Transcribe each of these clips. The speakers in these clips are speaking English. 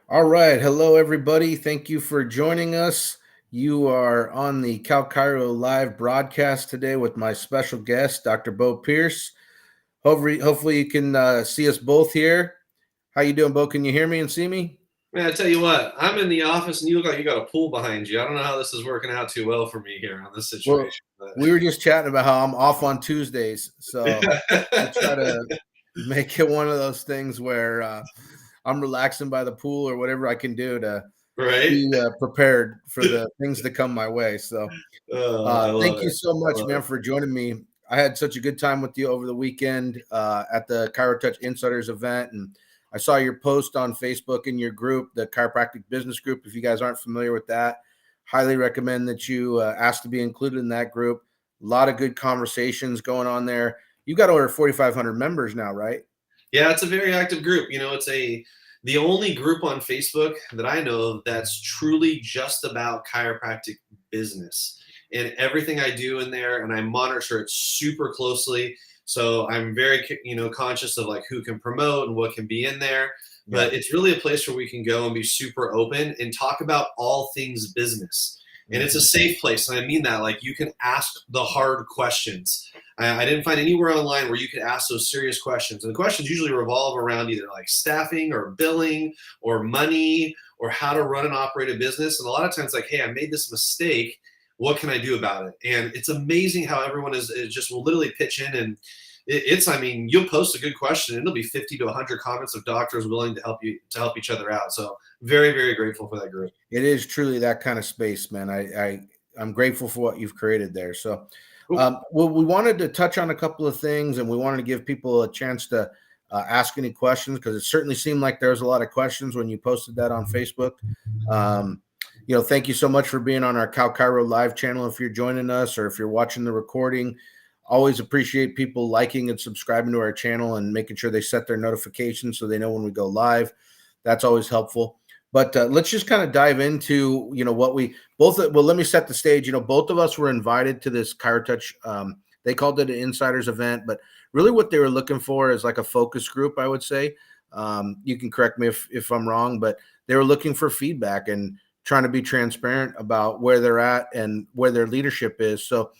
All right. Hello, everybody. Thank you for joining us. You are on the Cal Cairo live broadcast today with my special guest, Dr. Beau Pierce. Hopefully you can see us both here. How you doing, Beau? Can you hear me and see me? Man, I tell you what, I'm in the office and you look like you got a pool behind you. I don't know how this is working out too well for me here on this Well, situation, but we were just chatting about how I'm off on Tuesdays, so I try to make it one of those things where I'm relaxing by the pool or whatever I can do to right? be prepared for the things that come my way. So. Oh, I love Thank you it. so I much, love man, it. for joining me. I had such a good time with you over the weekend at the ChiroTouch Insiders event, and I saw your post on Facebook in your group, the Chiropractic Business Group. If you guys aren't familiar with that, highly recommend that you ask to be included in that group. A lot of good conversations going on there. You got over 4,500 members now, right? Yeah, it's a very active group. It's the only group on Facebook that I know of that's truly just about chiropractic business. And everything I do in there, and I monitor it super closely. So I'm very, conscious of like who can promote and what can be in there. Yeah. But it's really a place where we can go and be super open and talk about all things business. And it's a Mhm. safe place. And I mean that, like you can ask the hard questions. I didn't find anywhere online where you could ask those serious questions. And the questions usually revolve around either like staffing or billing or money or how to run and operate a business. And a lot of times, like, hey, I made this mistake. What can I do about it? And it's amazing how everyone is just will literally pitch in and I mean, you'll post a good question and it'll be 50 to 100 comments of doctors willing to help each other out. So very, very grateful for that group. It is truly that kind of space, man. I'm grateful for what you've created there. So, Cool. well, we wanted to touch on a couple of things, and we wanted to give people a chance to ask any questions because it certainly seemed like there was a lot of questions when you posted that on Facebook. Um, thank you so much for being on our Cal Cairo live channel. If you're joining us or if you're watching the recording, always appreciate people liking and subscribing to our channel and making sure they set their notifications so they know when we go live. That's always helpful. But let's just kind of dive into, what we both. Well, let me set the stage. Both of us were invited to this ChiroTouch. They called it an insiders event, but really what they were looking for is like a focus group, I would say. You can correct me if I'm wrong, but they were looking for feedback and trying to be transparent about where they're at and where their leadership is. So,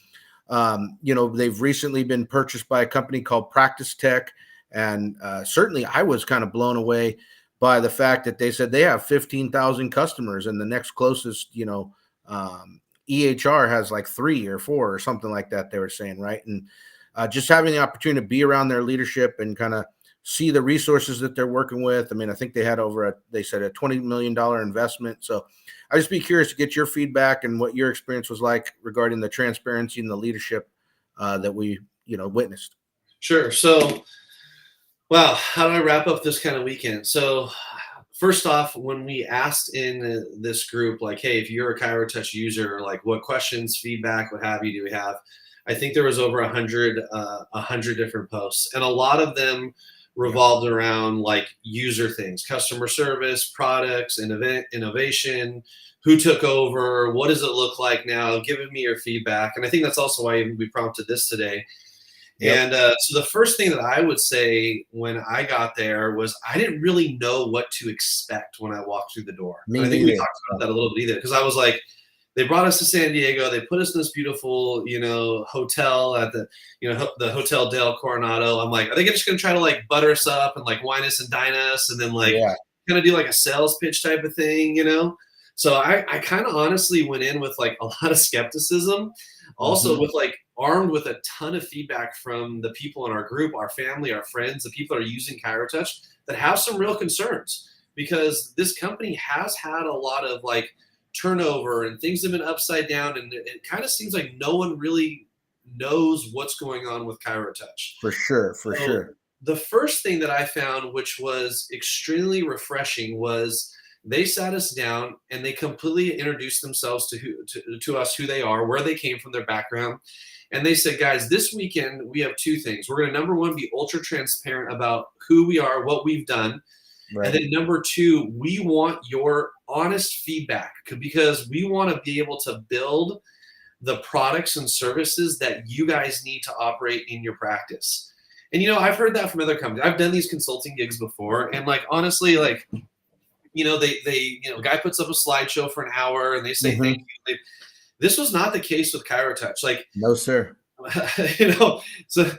they've recently been purchased by a company called Practice Tech. And certainly I was kind of blown away by the fact that they said they have 15,000 customers and the next closest, EHR has like 3 or 4 or something like that, they were saying, right? And just having the opportunity to be around their leadership and kind of see the resources that they're working with. I mean, I think they had they said a $20 million investment. So I just be curious to get your feedback and what your experience was like regarding the transparency and the leadership that we, witnessed. Sure. So, wow, how do I wrap up this kind of weekend? So, first off, when we asked in this group, like, hey, if you're a ChiroTouch user, like, what questions, feedback, what have you, do we have? I think there was over 100 different posts, and a lot of them Yeah. revolved around like user things, customer service, products, innovation, who took over, what does it look like now, giving me your feedback, and I think that's also why we prompted this today. Yep. So the first thing that I would say when I got there was I didn't really know what to expect when I walked through the door. And Me I think we neither. talked about that a little bit either, because I was like, they brought us to San Diego. They put us in this beautiful, hotel at the Hotel Del Coronado. I'm like, are they just going to try to like butter us up and like wine us and dine us and then like Yeah. kind of do like a sales pitch type of thing? So I kind of honestly went in with like a lot of skepticism, also Hmm. with like armed with a ton of feedback from the people in our group, our family, our friends, the people that are using ChiroTouch that have some real concerns because this company has had a lot of like turnover and things have been upside down, and it kind of seems like no one really knows what's going on with ChiroTouch. For sure. For So sure. the first thing that I found, which was extremely refreshing, was they sat us down and they completely introduced themselves to us, who they are, where they came from, their background. And they said, guys, this weekend we have two things. We're going to, number one, be ultra transparent about who we are, what we've done. And Right. then number two, we want your honest feedback because we want to be able to build the products and services that you guys need to operate in your practice. And I've heard that from other companies. I've done these consulting gigs before, and like honestly, like guy puts up a slideshow for an hour and they say thank Mhm. you. This was not the case with ChiroTouch. Like, No, sir. so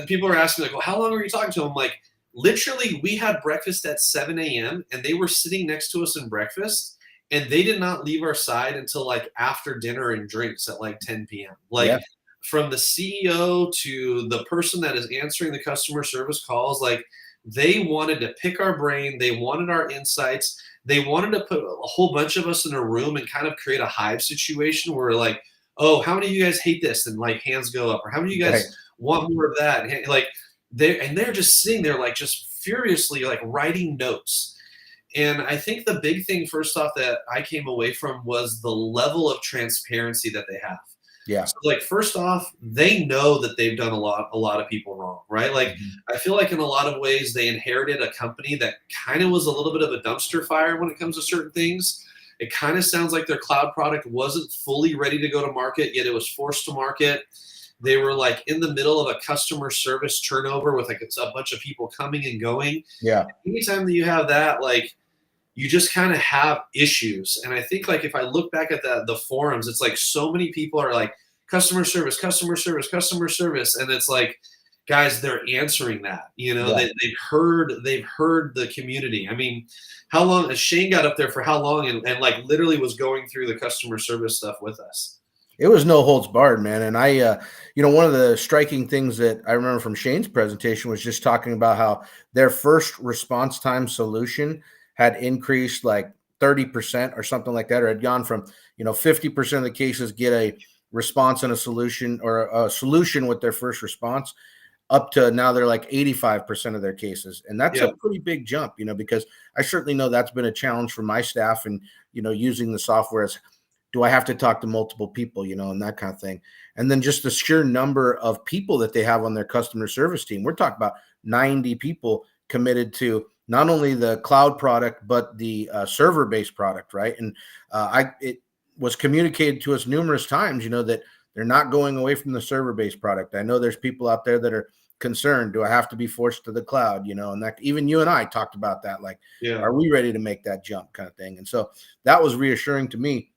people are asking like, well, how long were you talking to them? Like, literally, we had breakfast at 7 a.m. and they were sitting next to us in breakfast, and they did not leave our side until like after dinner and drinks at like 10 p.m. Like, Yeah. from the CEO to the person that is answering the customer service calls, like, they wanted to pick our brain, they wanted our insights, they wanted to put a whole bunch of us in a room and kind of create a hive situation where like, oh, how many of you guys hate this? And like hands go up. Or how many of you Right. guys want more of that? And like they're just sitting there like just furiously like writing notes. And I think the big thing first off that I came away from was the level of transparency that they have. Yeah. So like first off, they know that they've done a lot of people wrong, right? Like Mhm. I feel like in a lot of ways they inherited a company that kind of was a little bit of a dumpster fire when it comes to certain things. It kind of sounds like their cloud product wasn't fully ready to go to market, yet it was forced to market. They were like in the middle of a customer service turnover with like it's a bunch of people coming and going. Yeah. Anytime that you have that, like you just kind of have issues. And I think like if I look back at the forums, it's like so many people are like customer service, customer service, customer service, and it's like, guys, they're answering that. Yeah. They've heard the community. I mean, how long Shane got up there for how long and like literally was going through the customer service stuff with us. It was no holds barred, man. And one of the striking things that I remember from Shane's presentation was just talking about how their first response time solution had increased like 30% or something like that, or had gone from, 50% of the cases get a response and a solution, or a solution with their first response, up to now they're like 85% of their cases. And that's Yeah. a pretty big jump, because I certainly know that's been a challenge for my staff, and, using the software as, do I have to talk to multiple people, and that kind of thing. And then just the sheer number of people that they have on their customer service team. We're talking about 90 people committed to not only the cloud product, but the server-based product, right? And it was communicated to us numerous times, that they're not going away from the server-based product. I know there's people out there that are concerned. Do I have to be forced to the cloud? And that even you and I talked about that. Like, Yeah. are we ready to make that jump, kind of thing? And so that was reassuring to me.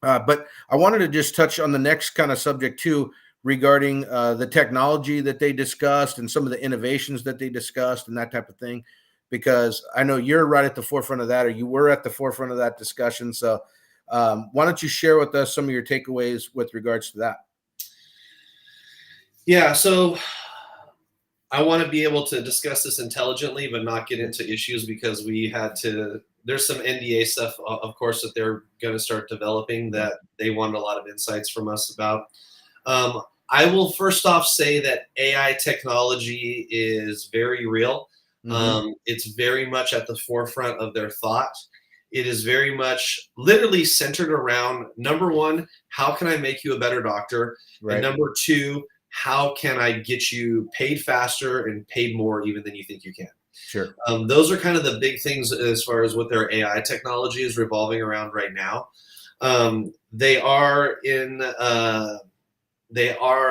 But I wanted to just touch on the next kind of subject too, regarding the technology that they discussed and some of the innovations that they discussed and that type of thing, because I know you're right at the forefront of that, or you were at the forefront of that discussion. So why don't you share with us some of your takeaways with regards to that? Yeah. So I want to be able to discuss this intelligently, but not get into issues because there's some NDA stuff, of course, that they're going to start developing that they wanted a lot of insights from us about. I will first off say that AI technology is very real. Mm-hmm. It's very much at the forefront of their thought. It is very much literally centered around number one, how can I make you a better doctor? And Right. number two, how can I get you paid faster and paid more even than you think you can? Sure. Those are kind of the big things as far as what their AI technology is revolving around right now. They are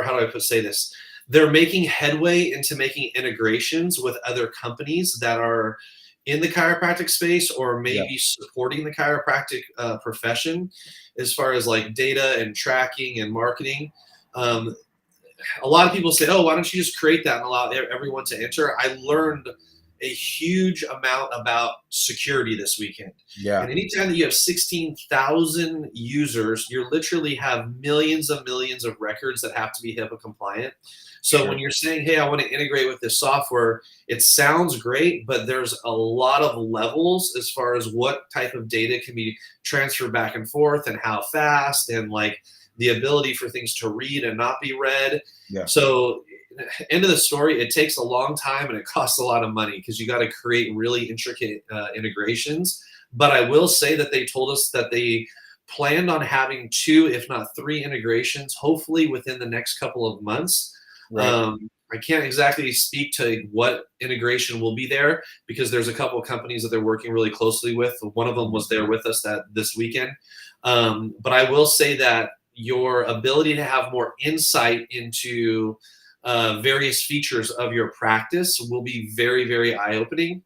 how do I say this? They're making headway into making integrations with other companies that are in the chiropractic space or Yeah. maybe supporting the chiropractic profession as far as like data and tracking and marketing. A lot of people say, oh, why don't you just create that and allow everyone to enter? I learned a huge amount about security this weekend. Yeah. And anytime that you have 16,000 users, you literally have millions of records that have to be HIPAA compliant. So Sure. when you're saying, hey, I want to integrate with this software, it sounds great, but there's a lot of levels as far as what type of data can be transferred back and forth and how fast, and like the ability for things to read and not be read. Yeah. So end of the story, it takes a long time and it costs a lot of money because you got to create really intricate integrations. But I will say that they told us that they planned on having 2, if not 3 integrations, hopefully within the next couple of months. Right. I can't exactly speak to what integration will be there because there's a couple of companies that they're working really closely with. One of them was there with us this weekend. But I will say that your ability to have more insight into various features of your practice will be very, very eye-opening.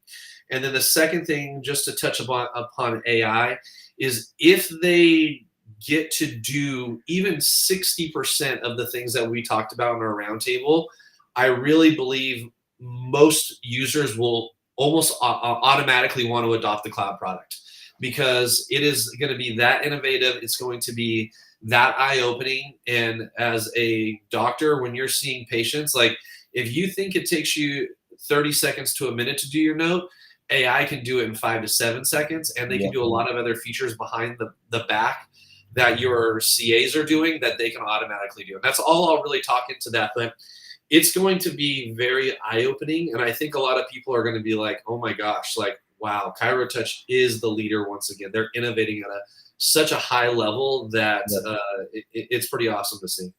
And then the second thing, just to touch upon AI, is if they get to do even 60% of the things that we talked about in our roundtable, I really believe most users will almost automatically want to adopt the cloud product, because it is going to be that innovative. It's going to be that eye-opening. And as a doctor, when you're seeing patients, like if you think it takes you 30 seconds to a minute to do your note, AI can do it in 5 to 7 seconds, and they can Yeah. do a lot of other features behind the back that your CAs are doing that they can automatically do. And that's all I'll really talk into that. But it's going to be very eye-opening, and I think a lot of people are going to be like, oh my gosh, like, wow, ChiroTouch is the leader once again. They're innovating at such a high level that it's pretty awesome to see.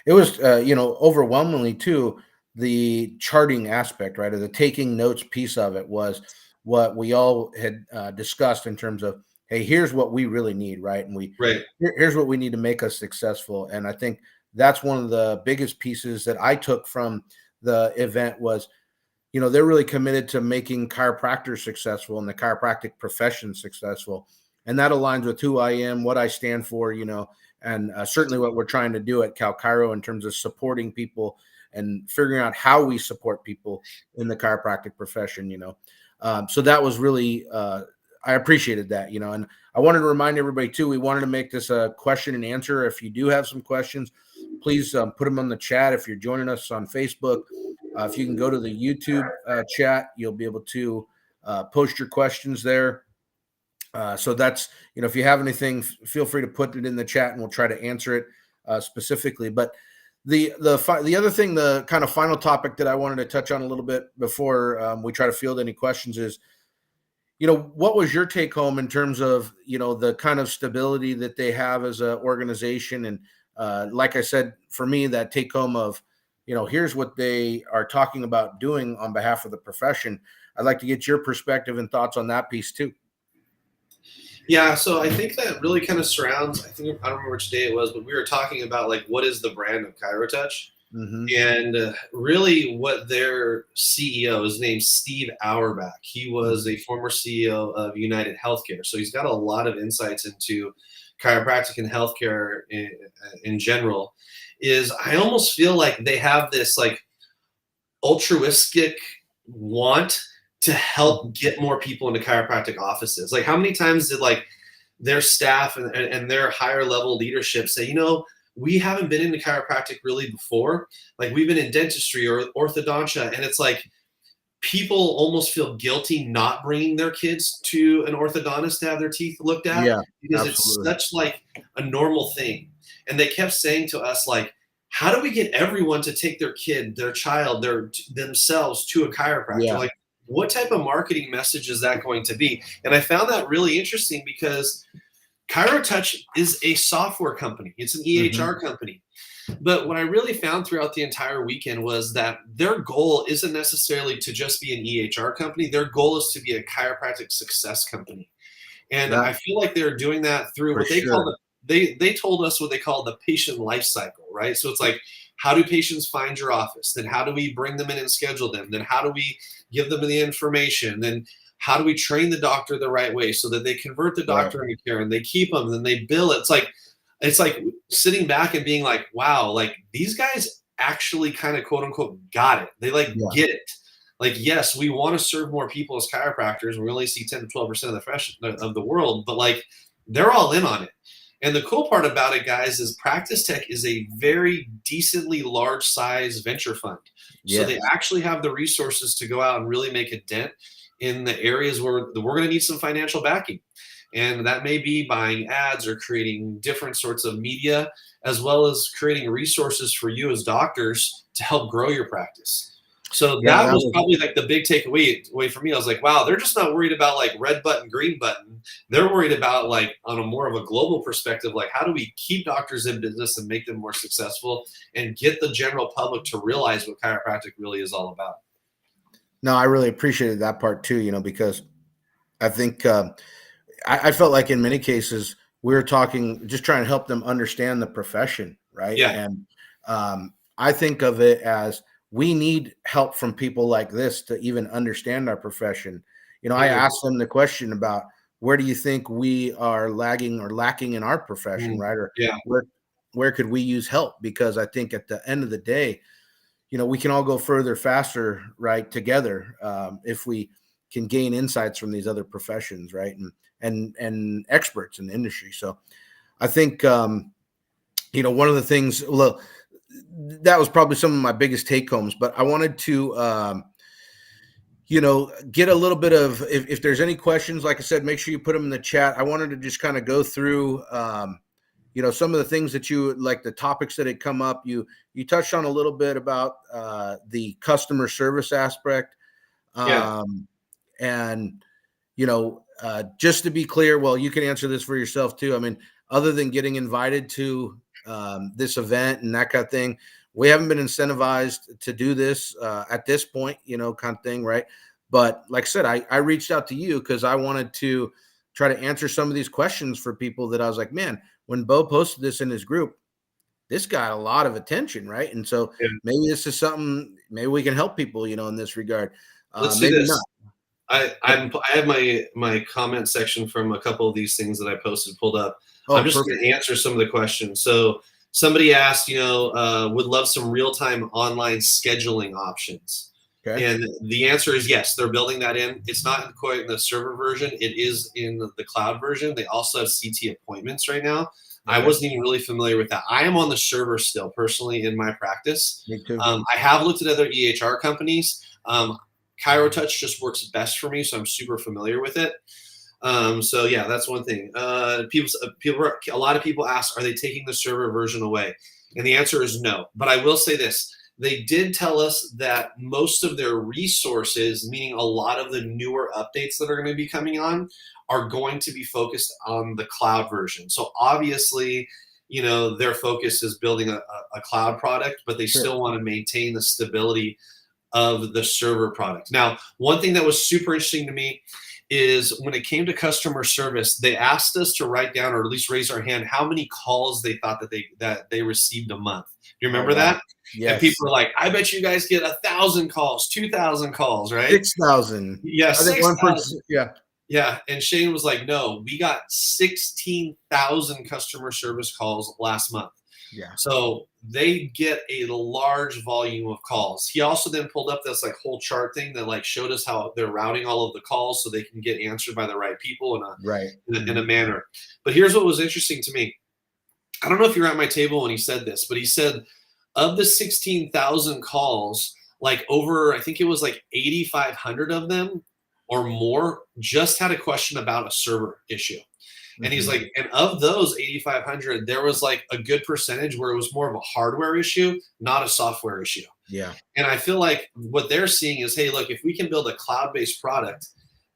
It was, overwhelmingly too, the charting aspect, right, or the taking notes piece of it was what we all had discussed in terms of, hey, here's what we really need, right, and Right. here's what we need to make us successful. And I think that's one of the biggest pieces that I took from the event was, they're really committed to making chiropractors successful and the chiropractic profession successful. And that aligns with who I am, what I stand for, and certainly what we're trying to do at Cal Chiro in terms of supporting people and figuring out how we support people in the chiropractic profession. So that was really, I appreciated that, and I wanted to remind everybody too, we wanted to make this a question and answer. If you do have some questions, please put them on the chat. If you're joining us on Facebook, if you can go to the YouTube chat, you'll be able to post your questions there. So that's, if you have anything, feel free to put it in the chat and we'll try to answer it specifically. But the other thing, the kind of final topic that I wanted to touch on a little bit before we try to field any questions is, what was your take home in terms of, the kind of stability that they have as an organization? And like I said, for me, that take home of, here's what they are talking about doing on behalf of the profession. I'd like to get your perspective and thoughts on that piece too. Yeah, so I think that really kind of surrounds, I don't remember which day it was, but we were talking about like, what is the brand of ChiroTouch? Mm-hmm. And really what their CEO is named Steve Auerbach. He was a former CEO of United Healthcare. So he's got a lot of insights into chiropractic and healthcare in general. Is I almost feel like they have this like altruistic want to help get more people into chiropractic offices. Like how many times did like their staff and their higher level leadership say, we haven't been into chiropractic really before. Like we've been in dentistry or orthodontia. And it's like people almost feel guilty not bringing their kids to an orthodontist to have their teeth looked at. Yeah, because absolutely. It's such like a normal thing. And they kept saying to us, like, how do we get everyone to take their kid, their child, themselves to a chiropractor? Yeah. Like, what type of marketing message is that going to be? And I found that really interesting because ChiroTouch is a software company. It's an EHR company. But what I really found throughout the entire weekend was that their goal isn't necessarily to just be an EHR company. Their goal is to be a chiropractic success company. And I feel like they're doing that through what they call they told us what they call the patient life cycle, right? So it's like, how do patients find your office? Then how do we bring them in and schedule them? Then how do we give them the information? Then how do we train the doctor the right way so that they convert the doctor into care and they keep them, then they bill it? It's like sitting back and being like, wow, like these guys actually kind of quote unquote got it. They get it. Like, yes, we want to serve more people as chiropractors. We only see 10 to 12% of the world, but like they're all in on it. And the cool part about it, guys, is Practice Tech is a very decently large size venture fund. So they actually have the resources to go out and really make a dent in the areas where we're going to need some financial backing. And that may be buying ads or creating different sorts of media, as well as creating resources for you as doctors to help grow your practice. So that was probably like the big takeaway for me. I was like, wow, they're just not worried about like red button, green button. They're worried about like on a more of a global perspective, like how do we keep doctors in business and make them more successful and get the general public to realize what chiropractic really is all about. No, I really appreciated that part too, because I think I felt like in many cases we were talking, just trying to help them understand the profession, right? Yeah. And I think of it as we need help from people like this to even understand our profession. I asked them the question about where do you think we are lagging or lacking in our profession, right? Or Yeah. where could we use help? Because I think at the end of the day, we can all go further, faster, right, together, if we can gain insights from these other professions, right, and experts in the industry. So I think, one of the things, well, that was probably some of my biggest take homes, but I wanted to, get a little bit of, if there's any questions, like I said, make sure you put them in the chat. I wanted to just kind of go through, some of the things that you like, the topics that had come up. You touched on a little bit about the customer service aspect. Yeah. And, just to be clear, well, you can answer this for yourself too. I mean, other than getting invited to this event and that kind of thing, we haven't been incentivized to do this at this point, kind of thing, right? But like I said, I reached out to you because I wanted to try to answer some of these questions for people that I was like, man, when Beau posted this in his group, this got a lot of attention, right? And so Yeah. maybe this is something, maybe we can help people, in this regard. Let's do Maybe this. not. I have my comment section from a couple of these things that I posted pulled up. Oh, I'm just perfect. going to answer some of the questions. So somebody asked, would love some real-time online scheduling options. Okay. And the answer is yes, they're building that in. It's not quite in the server version. It is in the cloud version. They also have CT appointments right now. I wasn't even really familiar with that. I am on the server still, personally, in my practice. Me too. I have looked at other EHR companies. ChiroTouch just works best for me, so I'm super familiar with it. So yeah, that's one thing. A lot of people ask, are they taking the server version away? And the answer is no. But I will say this. They did tell us that most of their resources, meaning a lot of the newer updates that are going to be coming on, are going to be focused on the cloud version. So obviously, their focus is building a cloud product, but they still want to maintain the stability of the server product. Now, one thing that was super interesting to me is when it came to customer service, they asked us to write down, or at least raise our hand, how many calls they thought that they received a month. Do you remember that? Yes. And people were like, I bet you guys get 1,000 calls, 2,000 calls, right? 6,000. Yeah, 6,000. Yeah. Yeah, and Shane was like, no, we got 16,000 customer service calls last month. Yeah. So they get a large volume of calls. He also then pulled up this whole chart thing that showed us how they're routing all of the calls so they can get answered by the right people in a manner. But here's what was interesting to me. I don't know if you were at my table when he said this, but he said of the 16,000 calls, over, I think it was 8,500 of them or more just had a question about a server issue. And he's like, and of those 8,500, there was a good percentage where it was more of a hardware issue, not a software issue. Yeah. And I feel like what they're seeing is, hey, look, if we can build a cloud-based product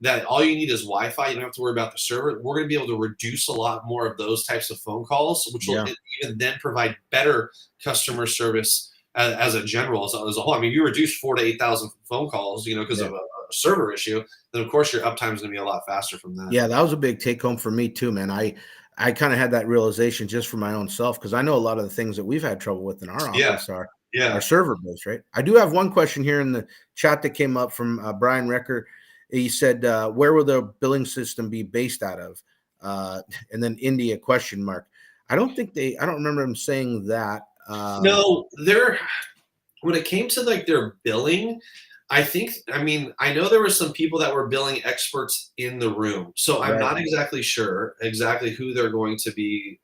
that all you need is Wi-Fi, you don't have to worry about the server, we're going to be able to reduce a lot more of those types of phone calls, which will even then provide better customer service as a general, as a whole. I mean, you reduce 4,000 to 8,000 phone calls, because of a server issue, then of course your uptime is going to be a lot faster from that. Yeah, that was a big take home for me too, man. I kind of had that realization just for my own self, because I know a lot of the things that we've had trouble with in our office are server based, right? I do have one question here in the chat that came up from Brian Recker. He said, where will the billing system be based out of? And then India ? I don't remember him saying that. No, when it came to their billing, I know there were some people that were billing experts in the room. So I'm not exactly sure who they're going to be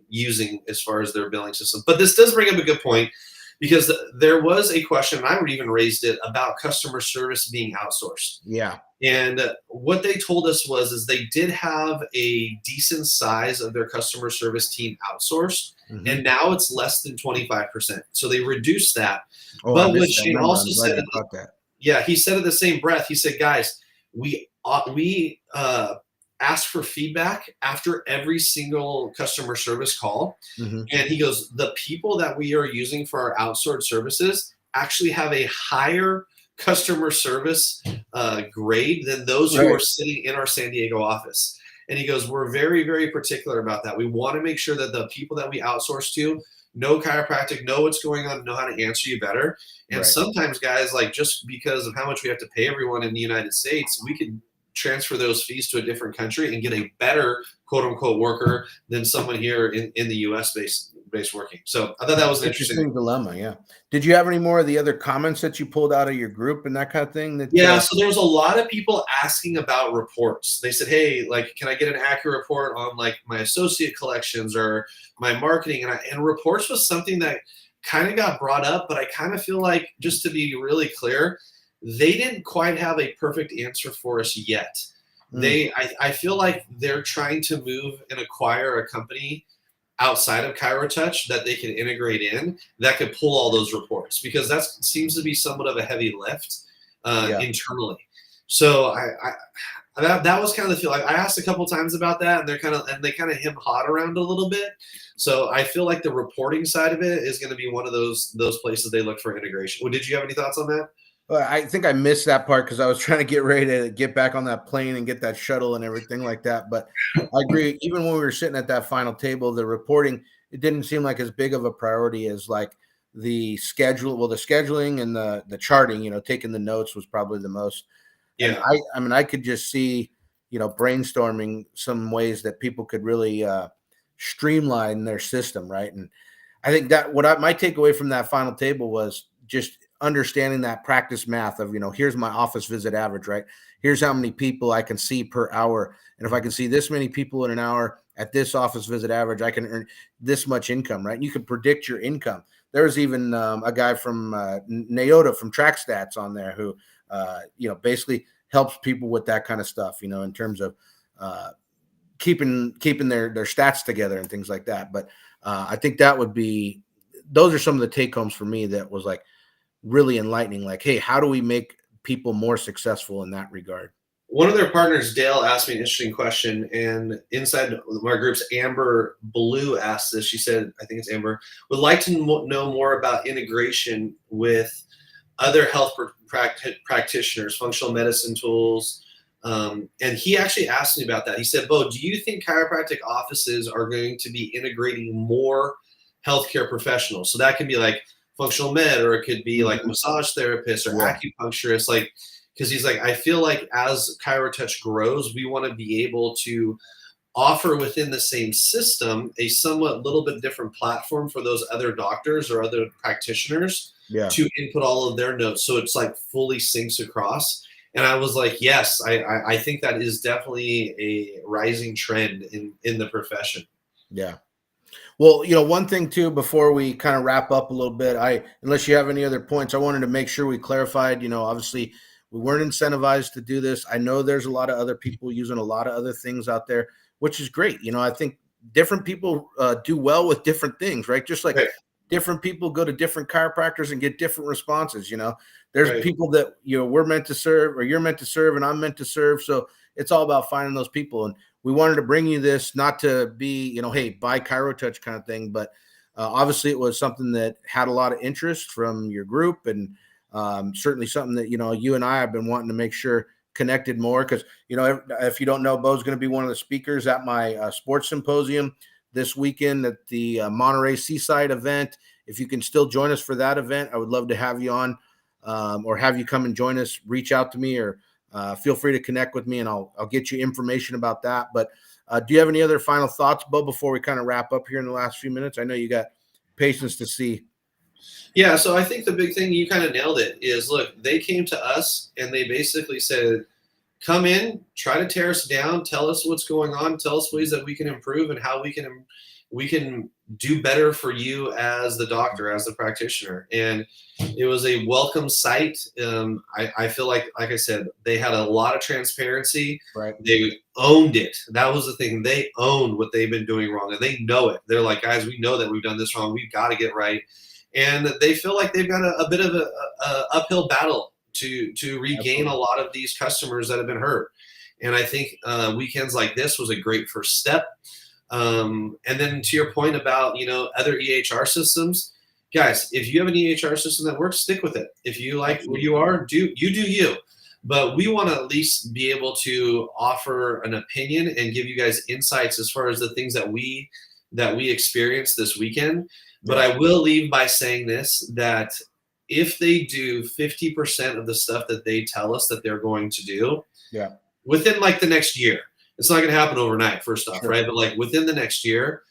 using as far as their billing system. But this does bring up a good point, because there was a question, and I would even raised it, about customer service being outsourced. Yeah. And what they told us is they did have a decent size of their customer service team outsourced, and now it's less than 25%. So they reduced that. But what Shane also said, he said in the same breath, he said, guys, we ask for feedback after every single customer service call. And he goes, the people that we are using for our outsourced services actually have a higher customer service grade than those who are sitting in our San Diego office. And he goes, we're very, very particular about that. We want to make sure that the people that we outsource to know chiropractic, know what's going on, know how to answer you better. And Right. sometimes, guys, like just because of how much we have to pay everyone in the United States, we could transfer those fees to a different country and get a better quote unquote worker than someone here in the US based working. So I thought that was an interesting. Interesting dilemma. Yeah. Did you have any more of the other comments that you pulled out of your group and that kind of thing? That Yeah, so there was a lot of people asking about reports. They said, "Hey, like, can I get an accurate report on like my associate collections or my marketing?" And reports was something that kind of got brought up, but I kind of feel like, just to be really clear, they didn't quite have a perfect answer for us yet. I feel like they're trying to move and acquire a company outside of ChiroTouch that they can integrate in that could pull all those reports, because that seems to be somewhat of a heavy lift Yeah. internally. So that was kind of the feel. I asked a couple times about that, and they kind of hem hot around a little bit. So I feel like the reporting side of it is going to be one of those places they look for integration. Well, did you have any thoughts on that? Well, I think I missed that part because I was trying to get ready to get back on that plane and get that shuttle and everything like that. But I agree. Even when we were sitting at that final table, the reporting, it didn't seem like as big of a priority as like the schedule. Well, the scheduling and the charting, taking the notes was probably the most. And Yeah. I mean, I could just see, brainstorming some ways that people could really streamline their system, right? And I think that my takeaway from that final table was just understanding that practice math of, here's my office visit average, right? Here's how many people I can see per hour. And if I can see this many people in an hour at this office visit average, I can earn this much income, right? And you can predict your income. There's even a guy from Naota from Track Stats on there who, basically helps people with that kind of stuff, in terms of keeping their stats together and things like that. But I think those are some of the take homes for me that was like really enlightening. Like, hey, how do we make people more successful in that regard? One of their partners, Dale, asked me an interesting question, and inside my group's Amber Blue asked this. She said, I think it's Amber, would like to know more about integration with other health practitioners, functional medicine tools. And he actually asked me about that. He said, Beau, do you think chiropractic offices are going to be integrating more healthcare professionals? So that can be like functional med, or it could be like massage therapists or acupuncturists, like, because he's like, I feel like as ChiroTouch grows, we want to be able to offer within the same system a somewhat little bit different platform for those other doctors or other practitioners to input all of their notes, so it's like fully syncs across. And I was like, yes, I think that is definitely a rising trend in the profession. Yeah. Well, one thing too, before we kind of wrap up a little bit, unless you have any other points, I wanted to make sure we clarified, obviously we weren't incentivized to do this. I know there's a lot of other people using a lot of other things out there, which is great. I think different people do well with different things, right? Just like different people go to different chiropractors and get different responses. There's people that, we're meant to serve, or you're meant to serve, and I'm meant to serve. So it's all about finding those people. And we wanted to bring you this, not to be, hey, buy ChiroTouch kind of thing, but obviously it was something that had a lot of interest from your group, and certainly something that, you and I have been wanting to make sure connected more, because, if you don't know, Beau's going to be one of the speakers at my sports symposium this weekend at the Monterey Seaside event. If you can still join us for that event, I would love to have you on, or have you come and join us. Reach out to me, or feel free to connect with me, and I'll get you information about that. But do you have any other final thoughts, Beau, before we kind of wrap up here in the last few minutes? I know you got patience to see. Yeah, so I think the big thing, you kind of nailed it, is look, they came to us and they basically said, come in, try to tear us down, tell us what's going on, tell us ways that we can improve and how we can do better for you as the doctor, as the practitioner. And it was a welcome sight. I feel like I said, they had a lot of transparency. Right. They owned it. That was the thing. They owned what they've been doing wrong, and they know it. They're like, guys, we know that we've done this wrong. We've got to get right. And they feel like they've got a bit of a uphill battle to regain a lot of these customers that have been hurt. And I think weekends like this was a great first step. And then to your point about, other EHR systems, guys, if you have an EHR system that works, stick with it. If you like who you are, do you. But we want to at least be able to offer an opinion and give you guys insights as far as the things that we that we experienced this weekend. But Yeah. I will leave by saying this, that if they do 50% of the stuff that they tell us that they're going to do Yeah. within like the next year, it's not going to happen overnight, first off, Sure. right? But like within the next year,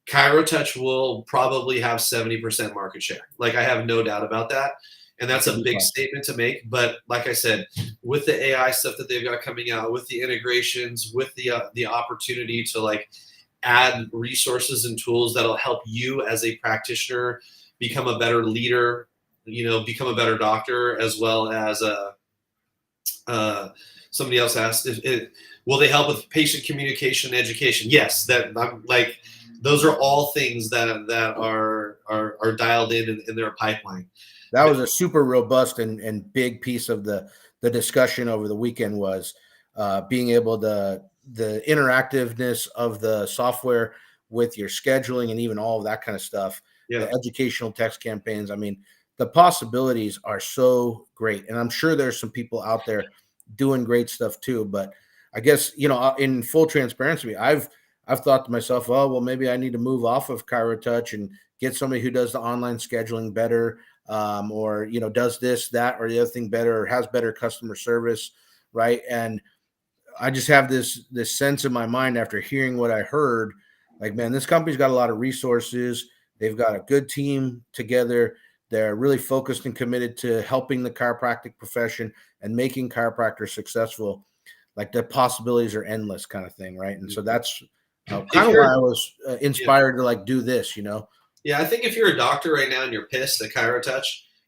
ChiroTouch will probably have 70% market share. Like I have no doubt about that. And that's a big statement to make. But like I said, with the AI stuff that they've got coming out, with the integrations, with the opportunity to like add resources and tools that'll help you as a practitioner become a better leader, become a better doctor, as well as somebody else asked, will they help with patient communication and education? Yes, that I'm like, those are all things that are dialed in their pipeline. That was a super robust and big piece of the discussion over the weekend, was being able to the interactiveness of the software with your scheduling and even all of that kind of stuff. Yeah. The educational text campaigns. I mean, the possibilities are so great, and I'm sure there's some people out there doing great stuff too. But I guess, in full transparency, I've thought to myself, oh well, maybe I need to move off of ChiroTouch and get somebody who does the online scheduling better. Or does this, that, or the other thing better, or has better customer service, right? And I just have this sense in my mind after hearing what I heard, like, man, this company's got a lot of resources. They've got a good team together. They're really focused and committed to helping the chiropractic profession and making chiropractors successful. Like, the possibilities are endless, kind of thing, right? And so that's kind of why I was inspired to like do this, Yeah, I think if you're a doctor right now and you're pissed at ChiroTouch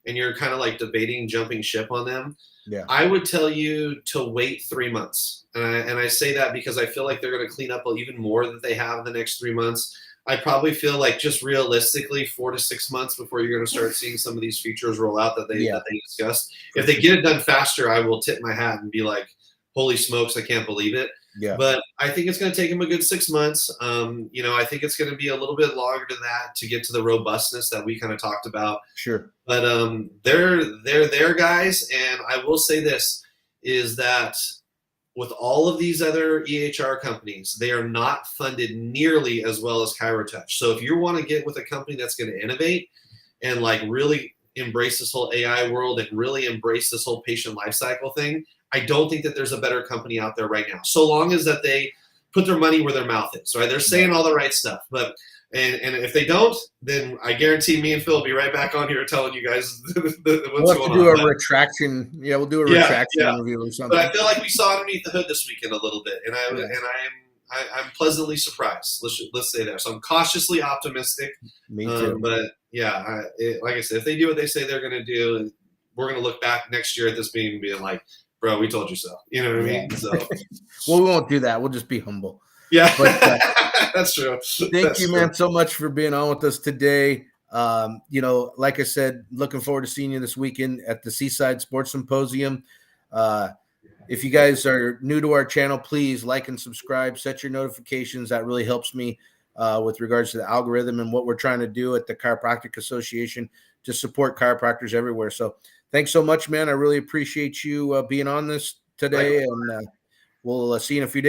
and you're kind of like debating jumping ship on them, Yeah. I would tell you to wait 3 months. And I say that because I feel like they're going to clean up even more that they have in the next 3 months. I probably feel like just realistically 4 to 6 months before you're going to start seeing some of these features roll out that they discussed. If they get it done faster, I will tip my hat and be like, holy smokes, I can't believe it. Yeah. But I think it's going to take them a good 6 months. I think it's going to be a little bit longer than that to get to the robustness that we kind of talked about. Sure. But they're there, guys. And I will say this, is that with all of these other EHR companies, they are not funded nearly as well as ChiroTouch. So if you want to get with a company that's going to innovate and like really embrace this whole AI world and really embrace this whole patient lifecycle thing, I don't think that there's a better company out there right now. So long as that they put their money where their mouth is, right? They're saying all the right stuff, but and if they don't, then I guarantee me and Phil will be right back on here telling you guys what's going on. We'll do a retraction. Yeah, we'll do a retraction interview or something. But I feel like we saw underneath the hood this weekend a little bit, and I'm pleasantly surprised. Let's say that. So I'm cautiously optimistic. Me too. But yeah, like I said, if they do what they say they're going to do, we're going to look back next year at this meeting and be like, bro, we told you so. You know what I mean? So, well, we won't do that. We'll just be humble. Yeah, but, that's true. Thank you, man, so much for being on with us today. Like I said, looking forward to seeing you this weekend at the Seaside Sports Symposium. If you guys are new to our channel, please like and subscribe, set your notifications. That really helps me with regards to the algorithm and what we're trying to do at the Chiropractic Association to support chiropractors everywhere. So thanks so much, man. I really appreciate you being on this today, and we'll see you in a few days.